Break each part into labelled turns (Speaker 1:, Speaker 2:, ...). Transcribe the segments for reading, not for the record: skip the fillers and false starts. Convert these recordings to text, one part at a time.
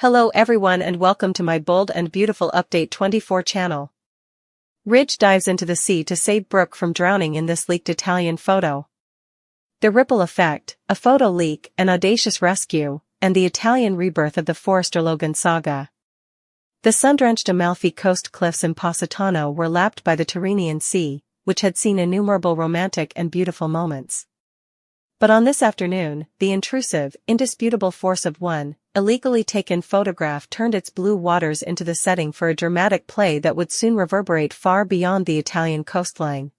Speaker 1: Hello everyone and welcome to my Bold and Beautiful Update 24 channel. Ridge dives into the sea to save Brooke from drowning in this leaked Italian photo. The ripple effect, a photo leak, an audacious rescue, and the Italian rebirth of the Forrester Logan saga. The sun-drenched Amalfi Coast cliffs in Positano were lapped by the Tyrrhenian Sea, which had seen innumerable romantic and beautiful moments. But on this afternoon, the intrusive, indisputable force of one, illegally taken photograph turned its blue waters into the setting for a dramatic play that would soon reverberate far beyond the Italian coastline.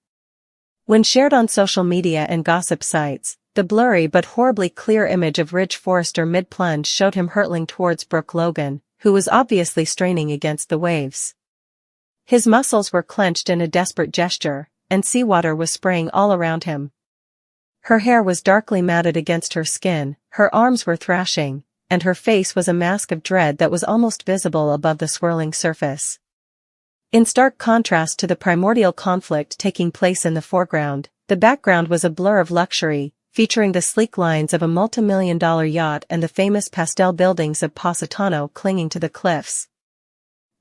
Speaker 1: When shared on social media and gossip sites, the blurry but horribly clear image of Ridge Forrester mid-plunge showed him hurtling towards Brooke Logan, who was obviously straining against the waves. His muscles were clenched in a desperate gesture, and seawater was spraying all around him. Her hair was darkly matted against her skin, her arms were thrashing, and her face was a mask of dread that was almost visible above the swirling surface. In stark contrast to the primordial conflict taking place in the foreground, the background was a blur of luxury, featuring the sleek lines of a multi-million-dollar yacht and the famous pastel buildings of Positano clinging to the cliffs.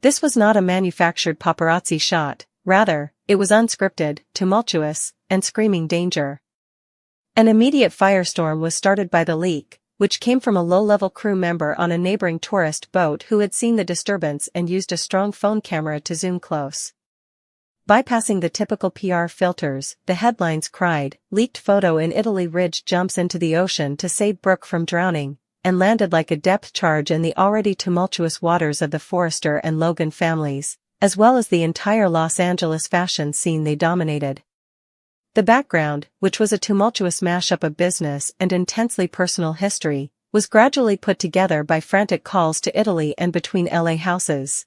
Speaker 1: This was not a manufactured paparazzi shot, rather, it was unscripted, tumultuous, and screaming danger. An immediate firestorm was started by the leak, which came from a low-level crew member on a neighboring tourist boat who had seen the disturbance and used a strong phone camera to zoom close. Bypassing the typical PR filters, the headlines cried, "Leaked photo in Italy, Ridge jumps into the ocean to save Brooke from drowning," and landed like a depth charge in the already tumultuous waters of the Forrester and Logan families, as well as the entire Los Angeles fashion scene they dominated. The background, which was a tumultuous mashup of business and intensely personal history, was gradually put together by frantic calls to Italy and between LA houses.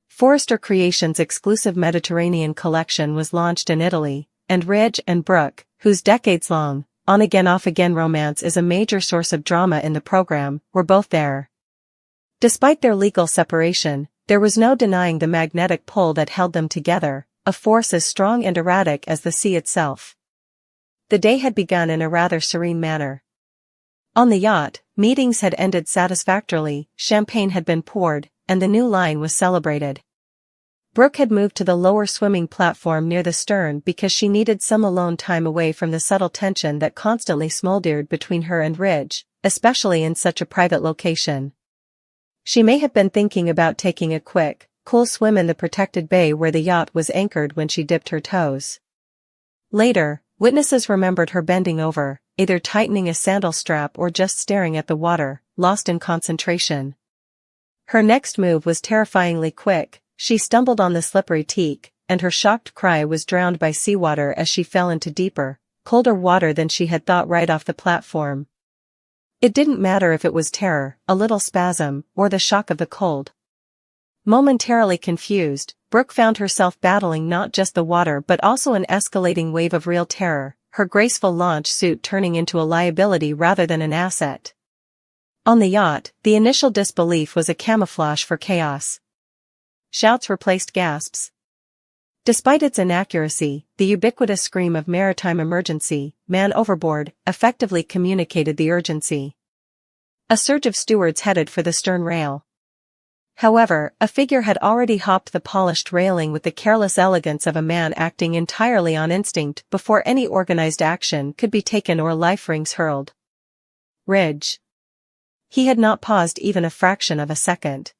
Speaker 1: Forrester Creations' exclusive Mediterranean collection was launched in Italy, and Ridge and Brooke, whose decades-long, on-again off-again romance is a major source of drama in the program, were both there. Despite their legal separation, there was no denying the magnetic pull that held them together, a force as strong and erratic as the sea itself. The day had begun in a rather serene manner. On the yacht, meetings had ended satisfactorily, champagne had been poured, and the new line was celebrated. Brooke had moved to the lower swimming platform near the stern because she needed some alone time away from the subtle tension that constantly smoldered between her and Ridge, especially in such a private location. She may have been thinking about taking a quick, cool swim in the protected bay where the yacht was anchored when she dipped her toes. Later, witnesses remembered her bending over, either tightening a sandal strap or just staring at the water, lost in concentration. Her next move was terrifyingly quick. She stumbled on the slippery teak, and her shocked cry was drowned by seawater as she fell into deeper, colder water than she had thought right off the platform. It didn't matter if it was terror, a little spasm, or the shock of the cold. Momentarily confused, Brooke found herself battling not just the water but also an escalating wave of real terror, her graceful launch suit turning into a liability rather than an asset. On the yacht, the initial disbelief was a camouflage for chaos. Shouts replaced gasps. Despite its inaccuracy, the ubiquitous scream of maritime emergency, "Man overboard," effectively communicated the urgency. A surge of stewards headed for the stern rail. However, a figure had already hopped the polished railing with the careless elegance of a man acting entirely on instinct before any organized action could be taken or life rings hurled. Ridge. He had not paused even a fraction of a second.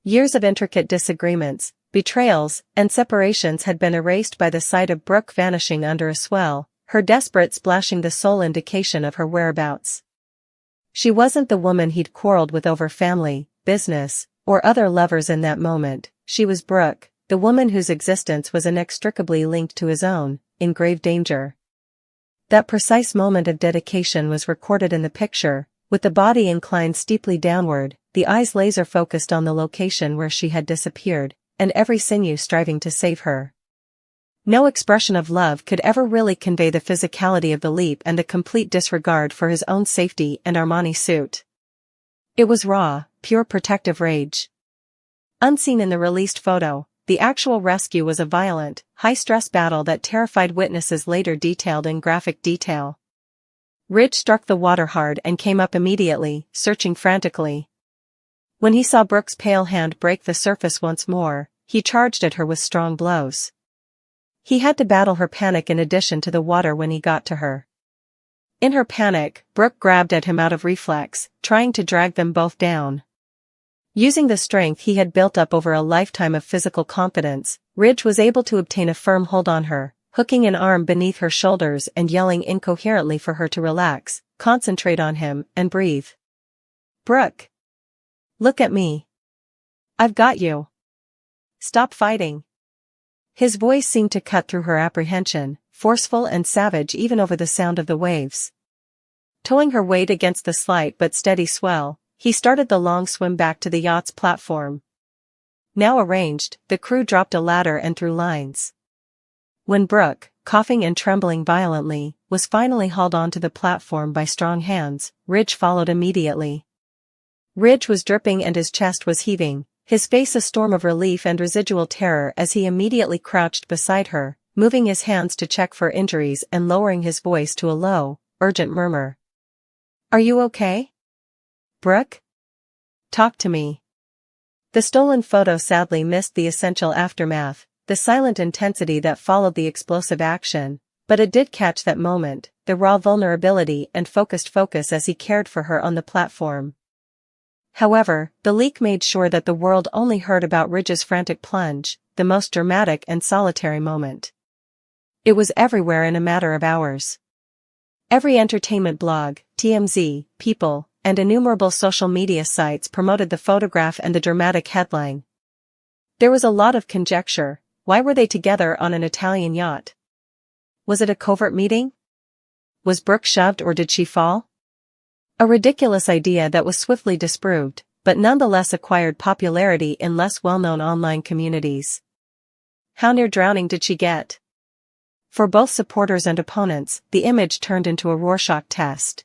Speaker 1: Years of intricate disagreements, betrayals, and separations had been erased by the sight of Brooke vanishing under a swell, her desperate splashing the sole indication of her whereabouts. She wasn't the woman he'd quarreled with over family, business, or other lovers in that moment. She was Brooke, the woman whose existence was inextricably linked to his own, in grave danger. That precise moment of dedication was recorded in the picture, with the body inclined steeply downward, the eyes laser-focused on the location where she had disappeared, and every sinew striving to save her. No expression of love could ever really convey the physicality of the leap and the complete disregard for his own safety and Armani suit. It was raw, pure protective rage. Unseen in the released photo, the actual rescue was a violent, high-stress battle that terrified witnesses later detailed in graphic detail. Ridge struck the water hard and came up immediately, searching frantically. When he saw Brooke's pale hand break the surface once more, he charged at her with strong blows. He had to battle her panic in addition to the water when he got to her. In her panic, Brooke grabbed at him out of reflex, trying to drag them both down. Using the strength he had built up over a lifetime of physical confidence, Ridge was able to obtain a firm hold on her, hooking an arm beneath her shoulders and yelling incoherently for her to relax, concentrate on him, and breathe. "Brooke! Look at me. I've got you. Stop fighting." His voice seemed to cut through her apprehension, forceful and savage even over the sound of the waves. Towing her weight against the slight but steady swell, he started the long swim back to the yacht's platform. Now arranged, the crew dropped a ladder and threw lines. When Brooke, coughing and trembling violently, was finally hauled onto the platform by strong hands, Ridge followed immediately. Ridge was dripping and his chest was heaving, his face a storm of relief and residual terror as he immediately crouched beside her, moving his hands to check for injuries and lowering his voice to a low, urgent murmur. "Are you okay? Brooke? Talk to me." The stolen photo sadly missed the essential aftermath, the silent intensity that followed the explosive action, but it did catch that moment, the raw vulnerability and focused focus as he cared for her on the platform. However, the leak made sure that the world only heard about Ridge's frantic plunge, the most dramatic and solitary moment. It was everywhere in a matter of hours. Every entertainment blog, TMZ, People, and innumerable social media sites promoted the photograph and the dramatic headline. There was a lot of conjecture. Why were they together on an Italian yacht? Was it a covert meeting? Was Brooke shoved or did she fall? A ridiculous idea that was swiftly disproved, but nonetheless acquired popularity in less well-known online communities. How near drowning did she get? For both supporters and opponents, the image turned into a Rorschach test.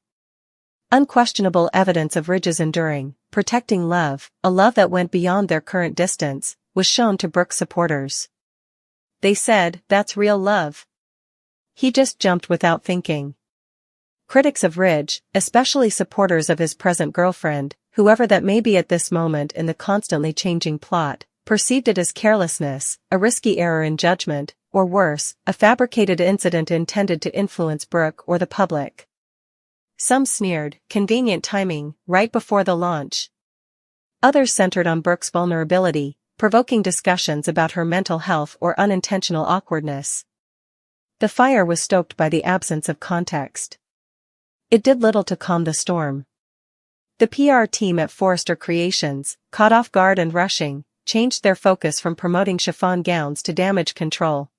Speaker 1: Unquestionable evidence of Ridge's enduring, protecting love, a love that went beyond their current distance, was shown to Brooke supporters. They said, "That's real love. He just jumped without thinking." Critics of Ridge, especially supporters of his present girlfriend, whoever that may be at this moment in the constantly changing plot, perceived it as carelessness, a risky error in judgment, or worse, a fabricated incident intended to influence Brooke or the public. Some sneered, "Convenient timing, right before the launch." Others centered on Brooke's vulnerability, provoking discussions about her mental health or unintentional awkwardness. The fire was stoked by the absence of context. It did little to calm the storm. The PR team at Forrester Creations, caught off guard and rushing, changed their focus from promoting chiffon gowns to damage control.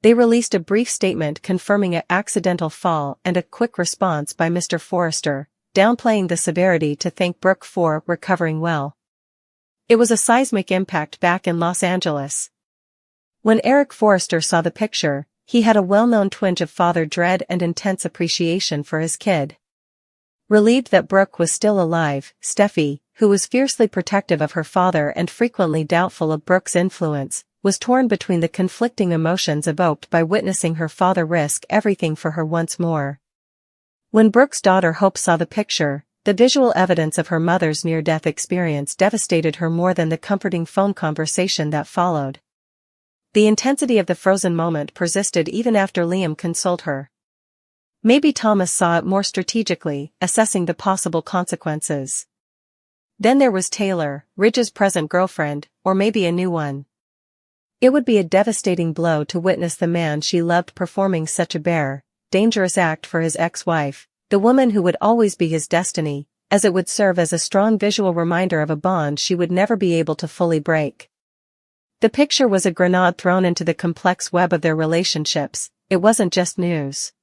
Speaker 1: They released a brief statement confirming an accidental fall and a quick response by Mr. Forrester, downplaying the severity to thank Brooke for recovering well. It was a seismic impact back in Los Angeles. When Eric Forrester saw the picture, he had a well-known twinge of father dread and intense appreciation for his kid. Relieved that Brooke was still alive, Steffi, who was fiercely protective of her father and frequently doubtful of Brooke's influence, was torn between the conflicting emotions evoked by witnessing her father risk everything for her once more. When Brooke's daughter Hope saw the picture, the visual evidence of her mother's near-death experience devastated her more than the comforting phone conversation that followed. The intensity of the frozen moment persisted even after Liam consoled her. Maybe Thomas saw it more strategically, assessing the possible consequences. Then there was Taylor, Ridge's present girlfriend, or maybe a new one. It would be a devastating blow to witness the man she loved performing such a bare, dangerous act for his ex-wife, the woman who would always be his destiny, as it would serve as a strong visual reminder of a bond she would never be able to fully break. The picture was a grenade thrown into the complex web of their relationships. It wasn't just news.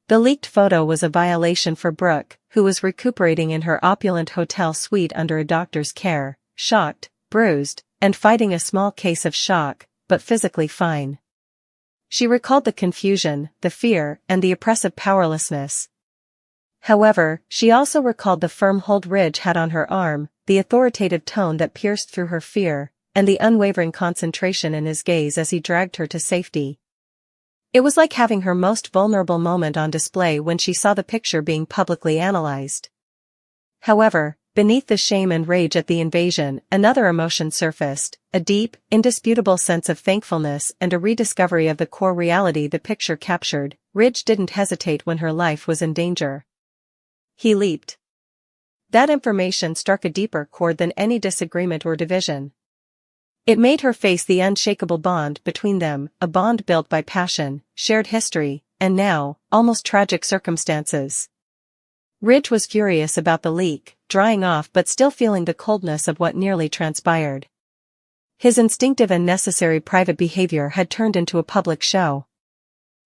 Speaker 1: The leaked photo was a violation for Brooke, who was recuperating in her opulent hotel suite under a doctor's care, shocked, bruised, and fighting a small case of shock, but physically fine. She recalled the confusion, the fear, and the oppressive powerlessness. However, she also recalled the firm hold Ridge had on her arm, the authoritative tone that pierced through her fear, and the unwavering concentration in his gaze as he dragged her to safety. It was like having her most vulnerable moment on display when she saw the picture being publicly analyzed. However, Beneath the shame and rage at the invasion, another emotion surfaced, a deep, indisputable sense of thankfulness and a rediscovery of the core reality the picture captured. Ridge didn't hesitate when her life was in danger. He leaped. That information struck a deeper chord than any disagreement or division. It made her face the unshakable bond between them, a bond built by passion, shared history, and now, almost tragic circumstances. Ridge was furious about the leak, drying off but still feeling the coldness of what nearly transpired. His instinctive and necessary private behavior had turned into a public show.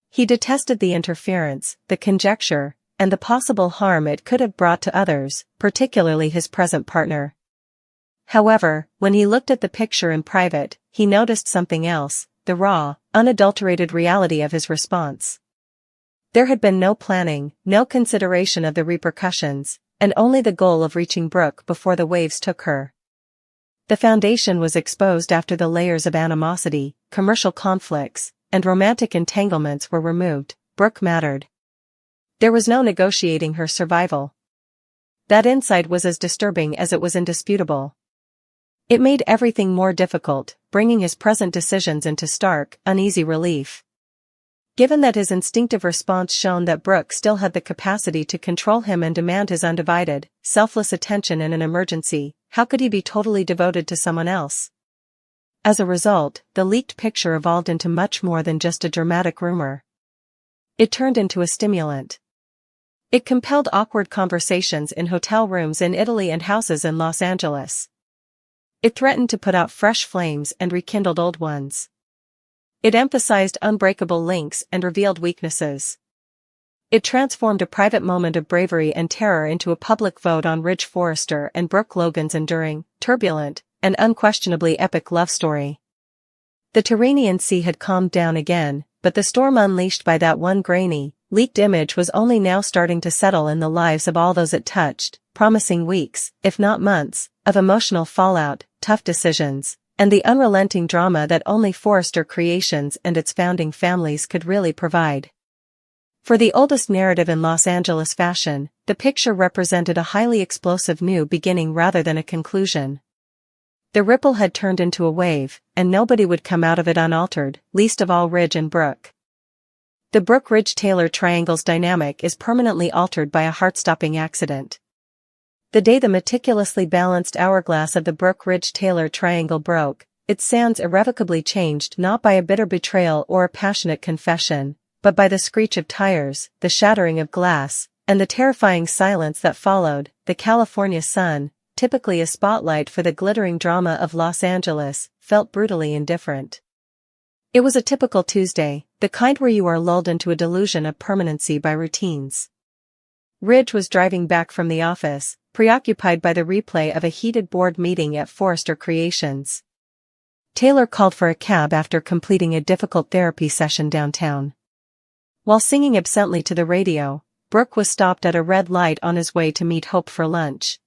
Speaker 1: He detested the interference, the conjecture, and the possible harm it could have brought to others, particularly his present partner. However, when he looked at the picture in private, he noticed something else, the raw, unadulterated reality of his response. There had been no planning, no consideration of the repercussions, and only the goal of reaching Brooke before the waves took her. The foundation was exposed after the layers of animosity, commercial conflicts, and romantic entanglements were removed. Brooke mattered. There was no negotiating her survival. That insight was as disturbing as it was indisputable. It made everything more difficult, bringing his present decisions into stark, uneasy relief. Given that his instinctive response shone that Brooke still had the capacity to control him and demand his undivided, selfless attention in an emergency, how could he be totally devoted to someone else? As a result, the leaked picture evolved into much more than just a dramatic rumor. It turned into a stimulant. It compelled awkward conversations in hotel rooms in Italy and houses in Los Angeles. It threatened to put out fresh flames and rekindled old ones. It emphasized unbreakable links and revealed weaknesses. It transformed a private moment of bravery and terror into a public vote on Ridge Forrester and Brooke Logan's enduring, turbulent, and unquestionably epic love story. The Tyrrhenian Sea had calmed down again, but the storm unleashed by that one grainy, leaked image was only now starting to settle in the lives of all those it touched, promising weeks, if not months, of emotional fallout, tough decisions, and the unrelenting drama that only Forrester Creations and its founding families could really provide. For the oldest narrative in Los Angeles fashion, the picture represented a highly explosive new beginning rather than a conclusion. The ripple had turned into a wave, and nobody would come out of it unaltered, least of all Ridge and Brooke. The Brooke-Ridge-Taylor triangle's dynamic is permanently altered by a heart-stopping accident. The day the meticulously balanced hourglass of the Brooke-Ridge-Taylor triangle broke, its sands irrevocably changed not by a bitter betrayal or a passionate confession, but by the screech of tires, the shattering of glass, and the terrifying silence that followed. The California sun, typically a spotlight for the glittering drama of Los Angeles, felt brutally indifferent. It was a typical Tuesday, the kind where you are lulled into a delusion of permanency by routines. Ridge was driving back from the office, preoccupied by the replay of a heated board meeting at Forrester Creations. Taylor called for a cab after completing a difficult therapy session downtown. While singing absently to the radio, Brooke was stopped at a red light on his way to meet Hope for lunch.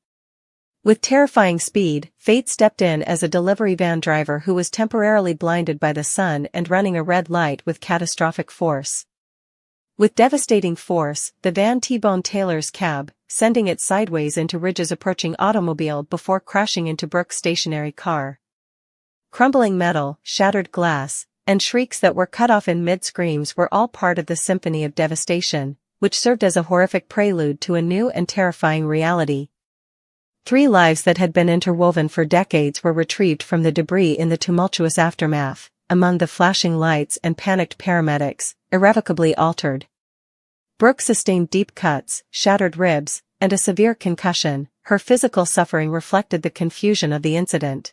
Speaker 1: With terrifying speed, fate stepped in as a delivery van driver who was temporarily blinded by the sun and running a red light with catastrophic force. With devastating force, the van T-boned Taylor's cab, sending it sideways into Ridge's approaching automobile before crashing into Brooke's stationary car. Crumbling metal, shattered glass, and shrieks that were cut off in mid-screams were all part of the symphony of devastation, which served as a horrific prelude to a new and terrifying reality. 3 lives that had been interwoven for decades were retrieved from the debris in the tumultuous aftermath, among the flashing lights and panicked paramedics, irrevocably altered. Brooke sustained deep cuts, shattered ribs, and a severe concussion. Her physical suffering reflected the confusion of the incident.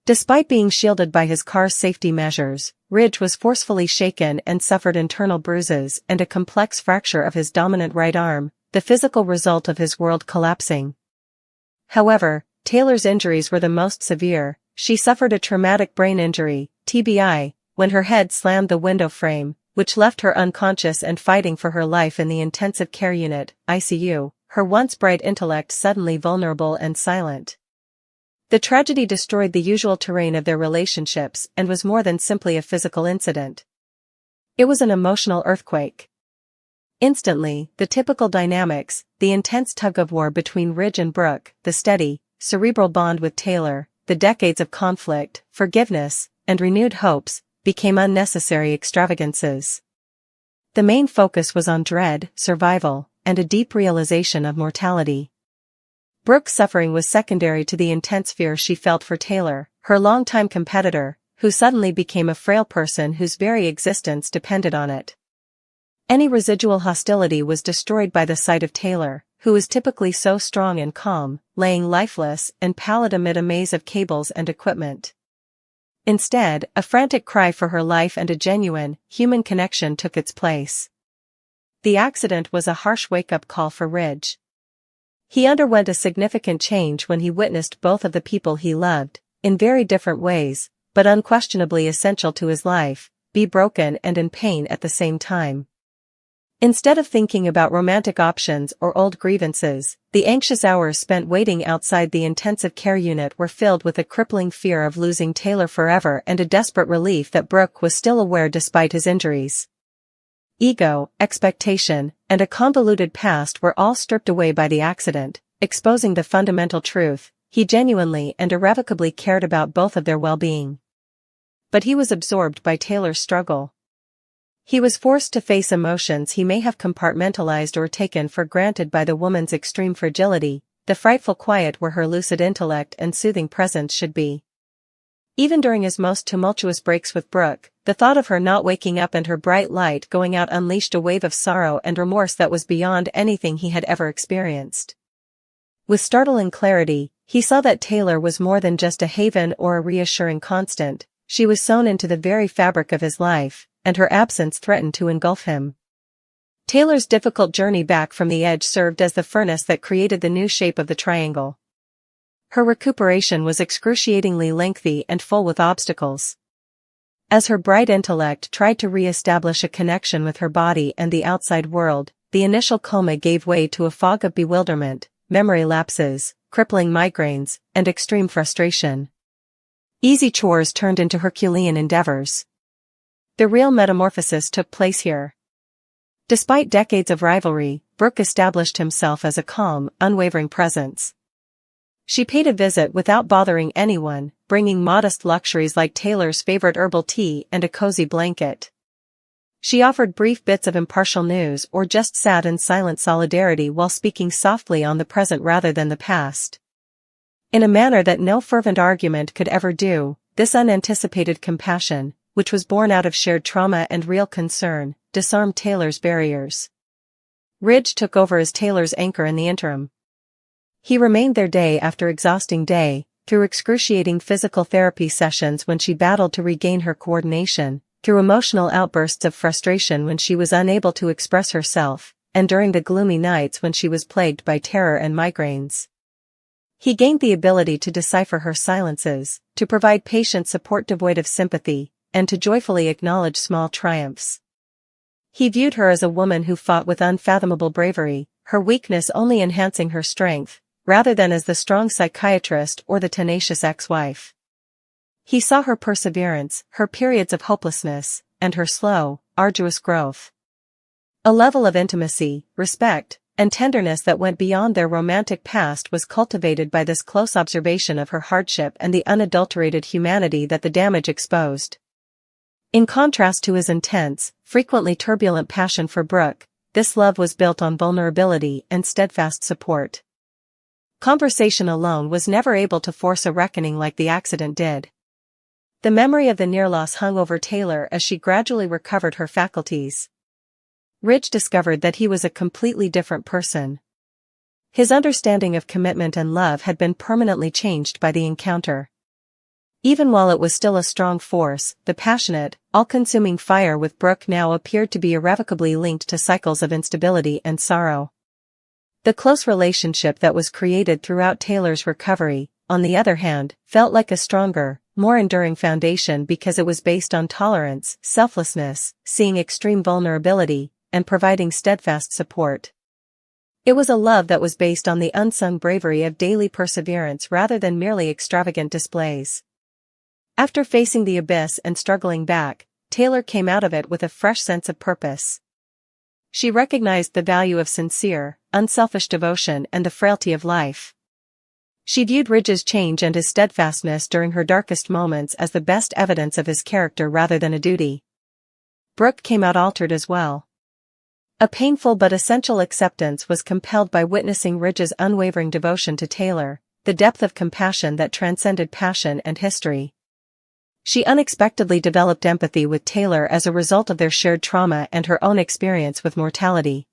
Speaker 1: Despite being shielded by his car's safety measures, Ridge was forcefully shaken and suffered internal bruises and a complex fracture of his dominant right arm, the physical result of his world collapsing. However, Taylor's injuries were the most severe. She suffered a traumatic brain injury, TBI, when her head slammed the window frame, which left her unconscious and fighting for her life in the intensive care unit, ICU, her once bright intellect suddenly vulnerable and silent. The tragedy destroyed the usual terrain of their relationships and was more than simply a physical incident. It was an emotional earthquake. Instantly, the typical dynamics, the intense tug-of-war between Ridge and Brooke, the steady, cerebral bond with Taylor, the decades of conflict, forgiveness, and renewed hopes, became unnecessary extravagances. The main focus was on dread, survival, and a deep realization of mortality. Brooke's suffering was secondary to the intense fear she felt for Taylor, her longtime competitor, who suddenly became a frail person whose very existence depended on it. Any residual hostility was destroyed by the sight of Taylor, who was typically so strong and calm, laying lifeless and pallid amid a maze of cables and equipment. Instead, a frantic cry for her life and a genuine, human connection took its place. The accident was a harsh wake-up call for Ridge. He underwent a significant change when he witnessed both of the people he loved, in very different ways, but unquestionably essential to his life, be broken and in pain at the same time. Instead of thinking about romantic options or old grievances, the anxious hours spent waiting outside the intensive care unit were filled with a crippling fear of losing Taylor forever and a desperate relief that Brooke was still aware despite his injuries. Ego, expectation, and a convoluted past were all stripped away by the accident, exposing the fundamental truth: he genuinely and irrevocably cared about both of their well-being. But he was absorbed by Taylor's struggle. He was forced to face emotions he may have compartmentalized or taken for granted by the woman's extreme fragility, the frightful quiet where her lucid intellect and soothing presence should be. Even during his most tumultuous breaks with Brooke, the thought of her not waking up and her bright light going out unleashed a wave of sorrow and remorse that was beyond anything he had ever experienced. With startling clarity, he saw that Taylor was more than just a haven or a reassuring constant. She was sewn into the very fabric of his life, and her absence threatened to engulf him. Taylor's difficult journey back from the edge served as the furnace that created the new shape of the triangle. Her recuperation was excruciatingly lengthy and full with obstacles. As her bright intellect tried to re-establish a connection with her body and the outside world, the initial coma gave way to a fog of bewilderment, memory lapses, crippling migraines, and extreme frustration. Easy chores turned into Herculean endeavors. The real metamorphosis took place here. Despite decades of rivalry, Brooke established himself as a calm, unwavering presence. She paid a visit without bothering anyone, bringing modest luxuries like Taylor's favorite herbal tea and a cozy blanket. She offered brief bits of impartial news or just sat in silent solidarity while speaking softly on the present rather than the past. In a manner that no fervent argument could ever do, this unanticipated compassion, which was born out of shared trauma and real concern, disarmed Taylor's barriers. Ridge took over as Taylor's anchor in the interim. He remained there day after exhausting day, through excruciating physical therapy sessions when she battled to regain her coordination, through emotional outbursts of frustration when she was unable to express herself, and during the gloomy nights when she was plagued by terror and migraines. He gained the ability to decipher her silences, to provide patient support devoid of sympathy, and to joyfully acknowledge small triumphs. He viewed her as a woman who fought with unfathomable bravery, her weakness only enhancing her strength, rather than as the strong psychiatrist or the tenacious ex-wife. He saw her perseverance, her periods of hopelessness, and her slow, arduous growth. A level of intimacy, respect, and tenderness that went beyond their romantic past was cultivated by this close observation of her hardship and the unadulterated humanity that the damage exposed. In contrast to his intense, frequently turbulent passion for Brooke, this love was built on vulnerability and steadfast support. Conversation alone was never able to force a reckoning like the accident did. The memory of the near loss hung over Taylor as she gradually recovered her faculties. Ridge discovered that he was a completely different person. His understanding of commitment and love had been permanently changed by the encounter. Even while it was still a strong force, the passionate, all-consuming fire with Brooke now appeared to be irrevocably linked to cycles of instability and sorrow. The close relationship that was created throughout Taylor's recovery, on the other hand, felt like a stronger, more enduring foundation because it was based on tolerance, selflessness, seeing extreme vulnerability, and providing steadfast support. It was a love that was based on the unsung bravery of daily perseverance rather than merely extravagant displays. After facing the abyss and struggling back, Taylor came out of it with a fresh sense of purpose. She recognized the value of sincere, unselfish devotion and the frailty of life. She viewed Ridge's change and his steadfastness during her darkest moments as the best evidence of his character rather than a duty. Brooke came out altered as well. A painful but essential acceptance was compelled by witnessing Ridge's unwavering devotion to Taylor, the depth of compassion that transcended passion and history. She unexpectedly developed empathy with Taylor as a result of their shared trauma and her own experience with mortality.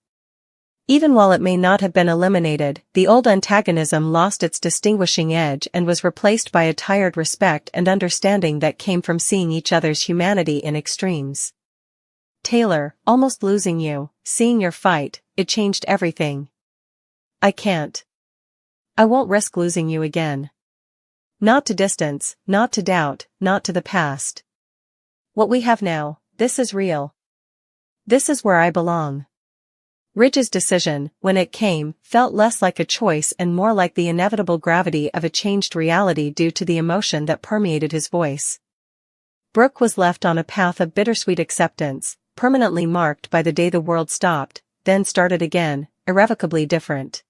Speaker 1: Even while it may not have been eliminated, the old antagonism lost its distinguishing edge and was replaced by a tired respect and understanding that came from seeing each other's humanity in extremes. Taylor, almost losing you, seeing your fight, it changed everything. I can't. I won't risk losing you again. Not to distance, not to doubt, not to the past. What we have now, this is real. This is where I belong. Ridge's decision, when it came, felt less like a choice and more like the inevitable gravity of a changed reality due to the emotion that permeated his voice. Brooke was left on a path of bittersweet acceptance, permanently marked by the day the world stopped, then started again, irrevocably different.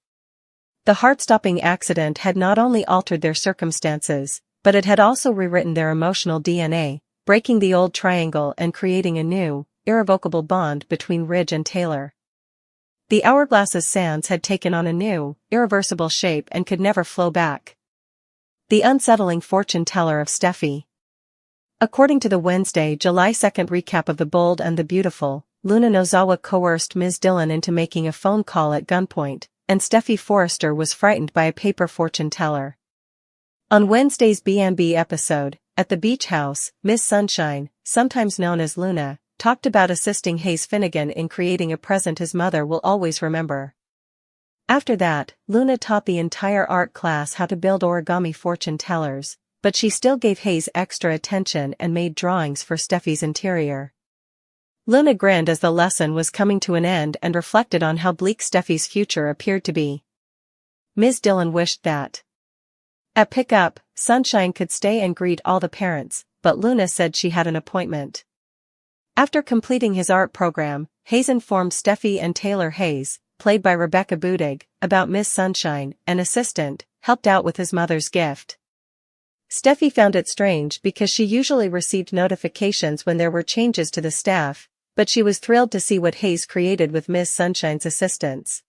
Speaker 1: The heart-stopping accident had not only altered their circumstances, but it had also rewritten their emotional DNA, breaking the old triangle and creating a new, irrevocable bond between Ridge and Taylor. The hourglass's sands had taken on a new, irreversible shape and could never flow back. The unsettling fortune teller of Steffi. According to the Wednesday, July 2 recap of The Bold and the Beautiful, Luna Nozawa coerced Ms. Dillon into making a phone call at gunpoint, and Steffi Forrester was frightened by a paper fortune teller. On Wednesday's B&B episode, at the beach house, Miss Sunshine, sometimes known as Luna, talked about assisting Hayes Finnegan in creating a present his mother will always remember. After that, Luna taught the entire art class how to build origami fortune tellers, but she still gave Hayes extra attention and made drawings for Steffi's interior. Luna grinned as the lesson was coming to an end and reflected on how bleak Steffi's future appeared to be. Ms. Dillon wished that at pickup, Sunshine could stay and greet all the parents, but Luna said she had an appointment. After completing his art program, Hayes informed Steffi and Taylor Hayes, played by Rebecca Budig, about Miss Sunshine, an assistant, helped out with his mother's gift. Steffi found it strange because she usually received notifications when there were changes to the staff, but she was thrilled to see what Hayes created with Miss Sunshine's assistance.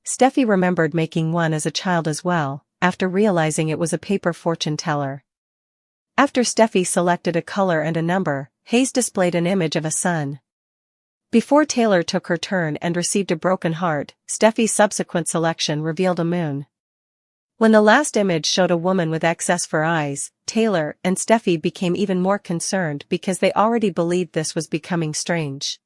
Speaker 1: Steffi remembered making one as a child as well, after realizing it was a paper fortune teller. After Steffi selected a color and a number, Hayes displayed an image of a sun. Before Taylor took her turn and received a broken heart, Steffi's subsequent selection revealed a moon. When the last image showed a woman with excess for eyes, Taylor and Steffi became even more concerned because they already believed this was becoming strange.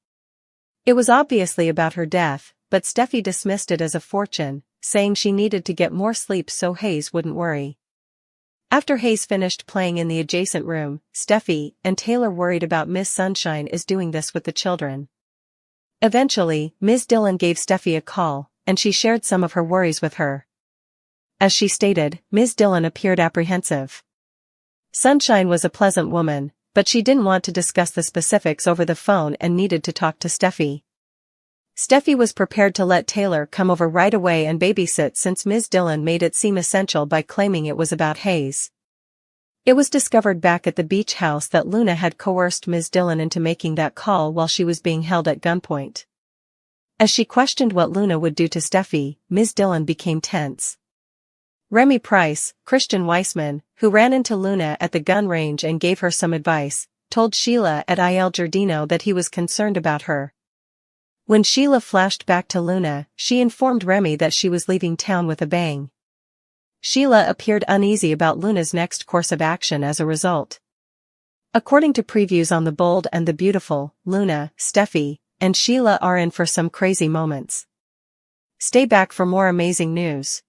Speaker 1: It was obviously about her death, but Steffi dismissed it as a fortune, saying she needed to get more sleep so Hayes wouldn't worry. After Hayes finished playing in the adjacent room, Steffi and Taylor worried about Miss Sunshine is doing this with the children. Eventually, Ms. Dillon gave Steffi a call, and she shared some of her worries with her. As she stated, Ms. Dillon appeared apprehensive. Sunshine was a pleasant woman, but she didn't want to discuss the specifics over the phone and needed to talk to Steffi. Steffi was prepared to let Taylor come over right away and babysit since Ms. Dillon made it seem essential by claiming it was about Hayes. It was discovered back at the beach house that Luna had coerced Ms. Dillon into making that call while she was being held at gunpoint. As she questioned what Luna would do to Steffi, Ms. Dillon became tense. Remy Price, Christian Weissman, who ran into Luna at the gun range and gave her some advice, told Sheila at Il Giardino that he was concerned about her. When Sheila flashed back to Luna, she informed Remy that she was leaving town with a bang. Sheila appeared uneasy about Luna's next course of action as a result. According to previews on The Bold and the Beautiful, Luna, Steffi, and Sheila are in for some crazy moments. Stay back for more amazing news.